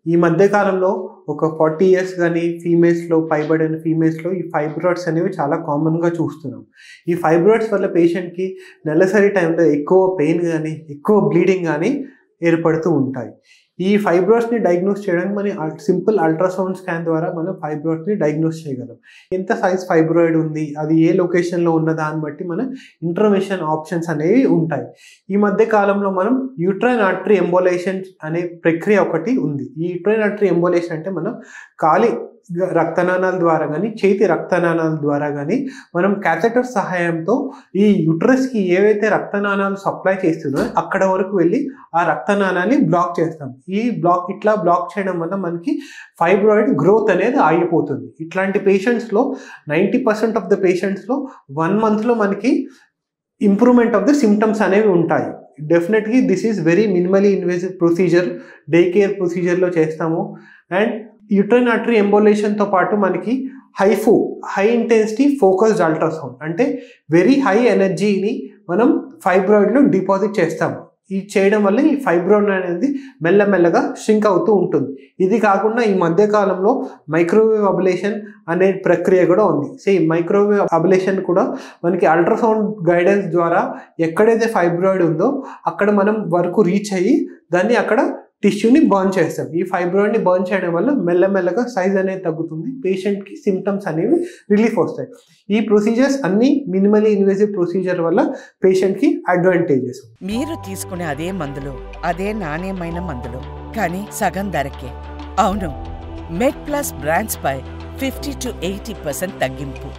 ఈ మధ్య కాలంలో ఒక 40 ఇయర్స్ గానీ ఫీమేల్స్‌లో పైబడిన ఫీమేల్స్‌లో ఈ ఫైబ్రాయిడ్స్ అనేవి చాలా కామన్‌గా చూస్తున్నాం. ఈ ఫైబ్రాయిడ్స్ వల్ల పేషెంట్‌కి నెలసరి టైంలో ఎక్కువ పెయిన్ గానీ, ఎక్కువ బ్లీడింగ్ గానీ ఏర్పడుతూ ఉంటాయి. ఈ ఫైబ్రాయిడ్స్‌ని డయాగ్నోస్ చేయడానికి మనం సింపుల్ అల్ట్రాసౌండ్ స్కాన్ ద్వారా మనం ఫైబ్రాయిడ్స్‌ని డయాగ్నోస్ చేయగలం. ఎంత సైజ్ ఫైబ్రాయిడ్ ఉంది, అది ఏ లొకేషన్‌లో ఉన్న దాన్ని బట్టి మన ఇంటర్వెన్షన్ ఆప్షన్స్ అనేవి ఉంటాయి. ఈ మధ్య కాలంలో మనం యూట్రైన్ ఆర్టరీ ఎంబోలైజేషన్ అనే ప్రక్రియ ఒకటి ఉంది. ఈ యూట్రైన్ ఆర్టరీ ఎంబోలైజేషన్ అంటే మనం కాలి రక్తనాళాల ద్వారా గానీ, చేతి రక్తనాళాల ద్వారా గానీ మనం క్యాథెటర్ సహాయంతో ఈ యూట్రస్‌కి ఏవైతే రక్తనాళాలు సప్లై చేస్తున్నాయో అక్కడ వరకు వెళ్ళి ఆ రక్తనాళాన్ని బ్లాక్ చేస్తాం. ఇట్లా బ్లాక్ చేయడం వల్ల మనకి ఫైబ్రాయిడ్ గ్రోత్ అనేది ఆగిపోతుంది. ఇట్లాంటి పేషెంట్స్‌లో 90% ఆఫ్ ద పేషెంట్స్‌లో 1 మంత్‌లో మనకి ఇంప్రూవ్‌మెంట్ ఆఫ్ ద సింప్టమ్స్ అనేవి ఉంటాయి. Definitely this is very minimally invasive procedure. Day care ప్రొసీజర్‌లో చేస్తాము. అండ్ యూట్రైన్ ఆర్టరీ ఎంబోలైజేషన్‌తో పాటు మనకి హై ఇంటెన్సిటీ ఫోకస్డ్ అల్ట్రాసౌండ్ అంటే వెరీ హై ఎనర్జీని మనం ఫైబ్రాయిడ్‌లో డిపాజిట్ చేస్తాము. ఇది చేయడం వల్ల ఈ ఫైబ్రాయిడ్ అనేది మెల్లమెల్లగా ష్రింక్ అవుతూ ఉంటుంది. ఇది కాకుండా ఈ మధ్య కాలంలో మైక్రోవేవ్ అబ్లేషన్ అనే ప్రక్రియ కూడా ఉంది. సేమ్ మైక్రోవేవ్ అబ్లేషన్ కూడా మనకి అల్ట్రాసౌండ్ గైడెన్స్ ద్వారా ఎక్కడైతే ఫైబ్రాయిడ్ ఉందో అక్కడ మనం వరకు రీచ్ అయ్యి దాన్ని అక్కడ టిష్యూని బర్న్ చేస్తాం. ఈ ఫైబ్రాయిడ్‌ని బర్న్ చేయడం వల్ల మెల్లమెల్లగా సైజ్ అనేది తగ్గుతుంది. పేషెంట్‌కి సింప్టమ్స్ అనేవి రిలీఫ్ వస్తాయి. ఈ ప్రొసీజర్స్ అన్నీ మినిమల్లీ ఇన్వేసివ్ ప్రొసీజర్ వల్ల పేషెంట్‌కి అడ్వాంటేజెస్. మీరు తీసుకునే అదే మందులు, అదే నాణ్యమైన మందులు, కానీ సగం ధరకే. అవును, మెడ్ ప్లస్ బ్రాండ్స్ పై 50 to 80% తగ్గింపు.